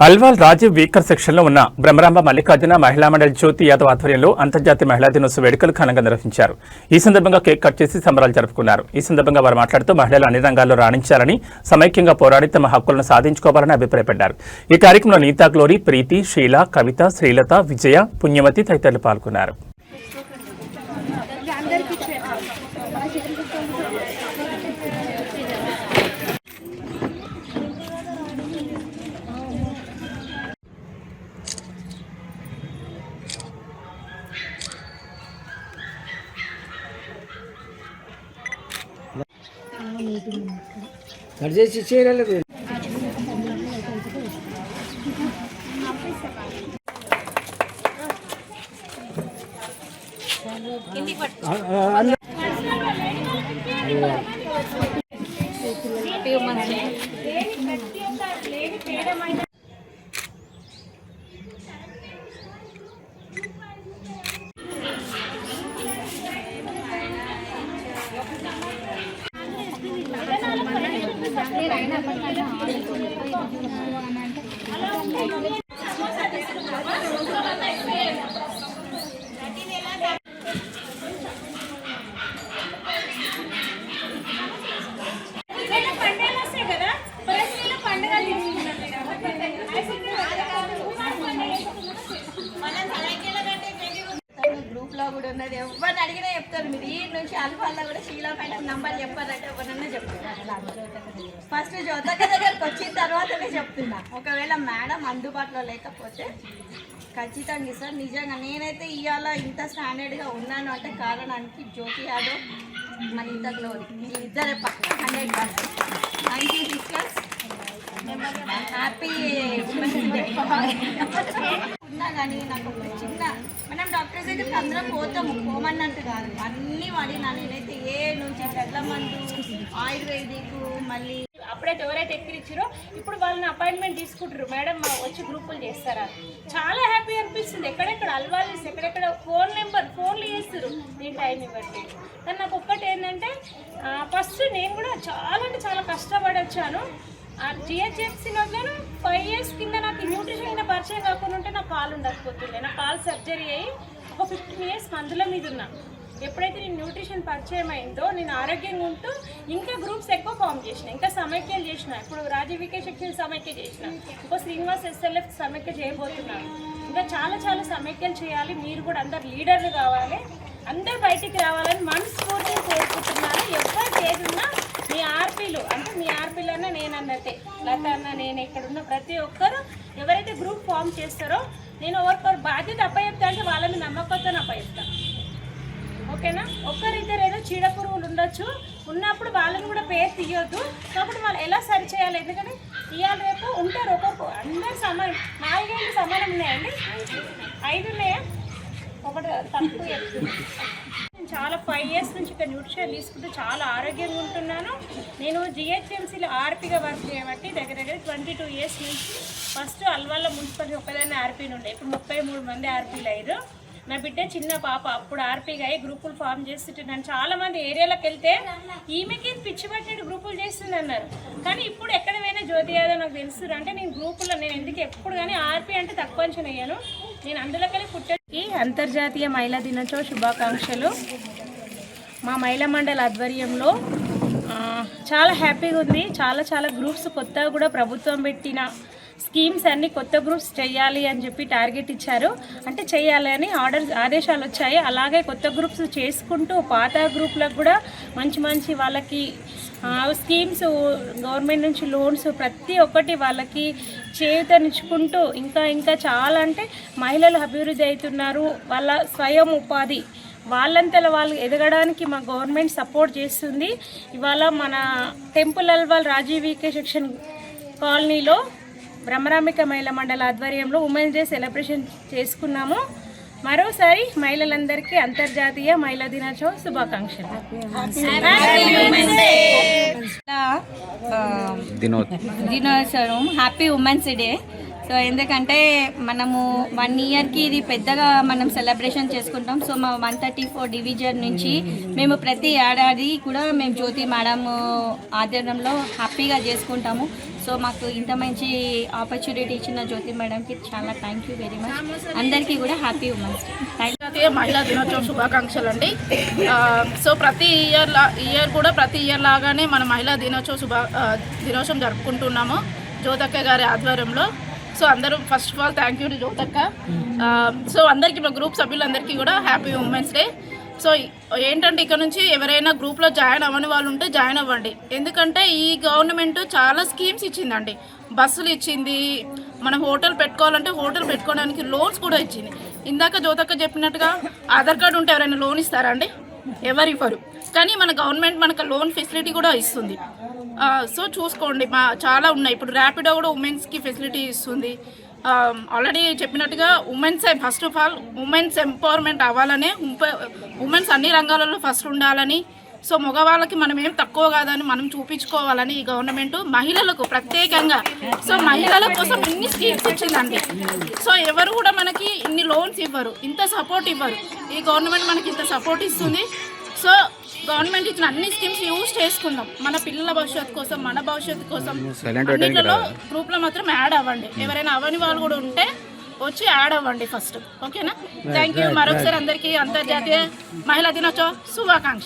Alwal Rajiv weaker సెక్షన్లో ఉన్న బ్రహ్మరాంబ మల్లికార్జున మహిళా మండలి జ్యోతి యాదవ్ ఆధ్వర్యంలో అంతర్జాతీయ మహిళా దినోత్సవ వేడుకలు ఘనంగా నిర్వహించారు. ఈ సందర్భంగా కేక్ కట్ చేసి సంబరాలు జరుపుకున్నారు. ఈ సందర్భంగా వారు మాట్లాడుతూ మహిళలు అన్ని రంగాల్లో రాణించాలని, సమైక్యంగా పోరాడి తమ హక్కులను సాధించుకోవాలని అభిప్రాయపడ్డారు. ఈ కార్యక్రమంలో నీతా గ్లోరీ, ప్రీతి, షీల, కవిత, శ్రీలత, విజయ, పుణ్యవతి తదితరులు పాల్గొన్నారు. చేసి చేయలేదు. గ్రూప్లో కూడా ఉన్నది. ఎవరిని అడిగినా చెప్తారు. మీరు ఈ నుంచి అల్వాల్లో కూడా షీలా మేడం నంబర్ చెప్పారంటే ఎవరన్నా చెప్తున్నారు. ఫస్ట్ జ్యోతక దగ్గరకు వచ్చిన తర్వాతనే చెప్తున్నా. ఒకవేళ మేడం అందుబాటులో లేకపోతే ఖచ్చితంగా సార్, నిజంగా నేనైతే ఇవాళ ఇంత స్టాండర్డ్గా ఉన్నాను అంటే కారణానికి జ్యోతి యాదవ్, మన ఇంత గ్లోరీ, ఇద్దరే పక్క 100%. Thank you sisters. Happy women's day. ఉన్నా కానీ నాకు ఒక చిన్న, మనం డాక్టర్స్ దగ్గరికి అందరం పోమన్నట్టు కాదు, అన్నీ వాడినా. నేనైతే ఏ నుంచి పెద్ద మందు, ఆయుర్వేదిక్, మళ్ళీ అప్పుడైతే ఎవరైతే ఎక్కిరిచ్చారో ఇప్పుడు వాళ్ళని అపాయింట్మెంట్ తీసుకుంటారు. మేడం వచ్చి గ్రూపులు చేస్తారా, చాలా హ్యాపీ అనిపిస్తుంది. ఎక్కడెక్కడ అల్వాల్స్, ఎక్కడెక్కడ ఫోన్లు చేస్తారు, నేను టైం ఇవ్వండి. కానీ నాకు ఒక్కటి ఏంటంటే, ఫస్ట్ నేను కూడా చాలా అంటే చాలా కష్టపడి వచ్చాను. జిహెచ్ఎంసీలో నేను 5 years కింద నాకు న్యూట్రిషన్ అయినా పరిచయం కాకుండా ఉంటే నాకు కాలు ఉండకపోతుండే. నా కాలు సర్జరీ అయ్యి ఒక 15 years మందుల మీద ఉన్నా. ఎప్పుడైతే నేను న్యూట్రిషన్ పరిచయం అయిందో, నేను ఆరోగ్యంగా ఉంటూ ఇంకా గ్రూప్స్ ఎక్కువ ఫామ్ చేసిన, ఇంకా సమైక్యాలు చేసిన. ఇప్పుడు రాజీవ్ వీకర్ సెక్షన్ సమైక్య చేసిన, ఇంకో శ్రీనివాస్ SLF సమైక్య చేయబోతున్నాను. ఇంకా చాలా చాలా సమైక్యలు చేయాలి. మీరు కూడా అందరు లీడర్లు కావాలి, అందరు బయటికి రావాలని మనస్ఫూర్తిగా కోరుకుంటున్నాను. ఎవరికి ఏదున్నా మీ ఆర్పీలు అంటే మీ ఆర్పీలు అన్న నేను అన్నట్టే, లత అన్న, నేను ఇక్కడున్న ప్రతి ఒక్కరు ఎవరైతే గ్రూప్ ఫామ్ చేస్తారో, నేను ఎవరికొరు బాధ్యత అప్పచెప్తా అంటే వాళ్ళని నమ్మకంతో అప్పచెప్తాను. ఓకేనా? ఒక్కరిద్దరు ఏదో చీడపురుగులు ఉండొచ్చు, ఉన్నప్పుడు వాళ్ళని కూడా పేరు తీయొద్దు. కాబట్టి వాళ్ళు ఎలా సరి చేయాలి, ఎందుకంటే ఇవాళ రేపు ఉంటారు ఒక్కొక్క, అందరు సమానం. 4 ఏళ్ళు సమానం ఉన్నాయండి, 5 ఉన్నాయా? ఒకటి తక్కువ చెప్తున్నాను. నేను చాలా 5 years నుంచి ఇక్కడ న్యూట్రిషన్ తీసుకుంటూ చాలా ఆరోగ్యంగా ఉంటున్నాను. నేను జిహెచ్ఎంసీలో ఆర్పీగా వర్క్ చేయబట్టి దగ్గర 22 years నుంచి. ఫస్ట్ అల్వాళ్ళ మున్సిపాలిటీ ఒక్కదాన్ని ఆర్పీని ఉండే, ఇప్పుడు 33 మంది ఆర్పీలు అయ్యారు. నా బిడ్డ చిన్న పాప అప్పుడు ఆర్పీగా అయ్యి గ్రూపులు ఫామ్ చేస్తుంటున్నాను. చాలామంది ఏరియాలోకి వెళ్తే ఈమెకి పిచ్చి పట్టినట్టు గ్రూపులు చేస్తుంది అన్నారు. కానీ ఇప్పుడు ఎక్కడ పోయినా జ్యోతి యాదవ్ నాకు తెలుసు అంటే నేను గ్రూపుల్లో, నేను ఎందుకు ఎప్పుడు కానీ ఆర్పీ అంటే తక్కువ అంచనా అయ్యాను. నేను అందులోకెళ్ళి పుట్టకి అంతర్జాతీయ మహిళా దినోత్సవ శుభాకాంక్షలు. మా మహిళా మండలి ఆధ్వర్యంలో చాలా హ్యాపీగా ఉంది. చాలా చాలా గ్రూప్స్ కొత్తగా కూడా ప్రభుత్వం పెట్టిన స్కీమ్స్ అన్నీ కొత్త గ్రూప్స్ చేయాలి అని చెప్పి టార్గెట్ ఇచ్చారు. అంటే చేయాలి అని ఆదేశాలు వచ్చాయి. అలాగే కొత్త గ్రూప్స్ చేసుకుంటూ పాత గ్రూప్లకు కూడా మంచి మంచి వాళ్ళకి స్కీమ్స్, గవర్నమెంట్ నుంచి లోన్స్ ప్రతి ఒక్కటి వాళ్ళకి చేయూతనిచ్చుకుంటూ ఇంకా ఇంకా చాలా అంటే మహిళలు అభివృద్ధి అవుతున్నారు. వాళ్ళ స్వయం ఉపాధి వాళ్ళంతలో వాళ్ళు ఎదగడానికి మా గవర్నమెంట్ సపోర్ట్ చేస్తుంది. ఇవాళ మన temple Alwal Rajiv weaker section కాలనీలో బ్రహ్మరాంబిక మహిళా మండలి ఆధ్వర్యంలో ఉమెన్స్ డే సెలబ్రేషన్ చేసుకున్నాము. మరోసారి మహిళలందరికీ అంతర్జాతీయ మహిళా దినోత్సవ శుభాకాంక్షలు. దినోత్సవం హ్యాపీ ఉమెన్స్ డే. సో ఎందుకంటే మనము 1 ఇయర్కి ఇది పెద్దగా మనం సెలబ్రేషన్ చేసుకుంటాం. సో మా 134 డివిజన్ నుంచి మేము ప్రతి ఏడాది కూడా మేము జ్యోతి మేడం ఆధ్వర్యంలో హ్యాపీగా చేసుకుంటాము. సో మాకు ఇంత మంచి ఆపర్చునిటీ ఇచ్చిన జ్యోతి మేడంకి చాలా థ్యాంక్ యూ వెరీ మచ్. అందరికీ కూడా హ్యాపీ ఉమెన్స్ డే. అంతర్జాతీయ మహిళా దినోత్సవం శుభాకాంక్షలు అండి. సో ప్రతి ఇయర్ కూడా ప్రతి ఇయర్ లాగానే మన మహిళా దినోత్సవం జరుపుకుంటున్నాము జ్యోతక్క గారి ఆధ్వర్యంలో. సో అందరూ first of all thank you to జ్యోతక్క. So అందరికీ మా గ్రూప్ సభ్యులందరికీ కూడా హ్యాపీ ఉమెన్స్ డే. సో ఏంటంటే ఇక్కడ నుంచి ఎవరైనా గ్రూప్లో జాయిన్ అవ్వని వాళ్ళు ఉంటే జాయిన్ అవ్వండి. ఎందుకంటే ఈ గవర్నమెంట్ చాలా స్కీమ్స్ ఇచ్చిందండి. బస్సులు ఇచ్చింది, మనం హోటల్ పెట్టుకోవాలంటే హోటల్ పెట్టుకోవడానికి లోన్స్ కూడా ఇచ్చింది. ఇందాక జ్యోతక్క చెప్పినట్టుగా ఆధార్ కార్డు ఉంటే ఎవరైనా లోన్ ఇస్తారా అండి? ఎవరు ఇవ్వరు. కానీ మన గవర్నమెంట్ మనకు లోన్ ఫెసిలిటీ కూడా ఇస్తుంది. సో చూసుకోండి, చాలా ఉన్నాయి. ఇప్పుడు ర్యాపిడో కూడా ఉమెన్స్కి ఫెసిలిటీ ఇస్తుంది. ఆల్రెడీ చెప్పినట్టుగా first of all women's empowerment అవ్వాలని, ఉమెన్స్ అన్ని రంగాలలో ఫస్ట్ ఉండాలని, సో మగవాళ్ళకి మనం ఏం తక్కువ కాదని మనం చూపించుకోవాలని ఈ గవర్నమెంట్ మహిళలకు ప్రత్యేకంగా సో మహిళల కోసం ఇన్ని స్కీమ్స్ ఇచ్చిందండి. సో ఎవరు కూడా మనకి ఇన్ని లోన్స్ ఇవ్వరు, ఇంత సపోర్ట్ ఇవ్వరు. ఈ గవర్నమెంట్ మనకి ఇంత సపోర్ట్ ఇస్తుంది. సో గవర్నమెంట్ ఇచ్చిన అన్ని స్కీమ్స్ యూజ్ చేసుకుందాం మన పిల్లల భవిష్యత్తు కోసం, మన భవిష్యత్తు కోసం. అన్నింటిలో గ్రూప్లో మాత్రం యాడ్ అవ్వండి. ఎవరైనా అవ్వని వాళ్ళు కూడా ఉంటే వచ్చి యాడ్ అవ్వండి ఫస్ట్. ఓకేనా? Thank you. మరొకసారి అందరికీ అంతర్జాతీయ మహిళా దినోత్సవ శుభాకాంక్షలు.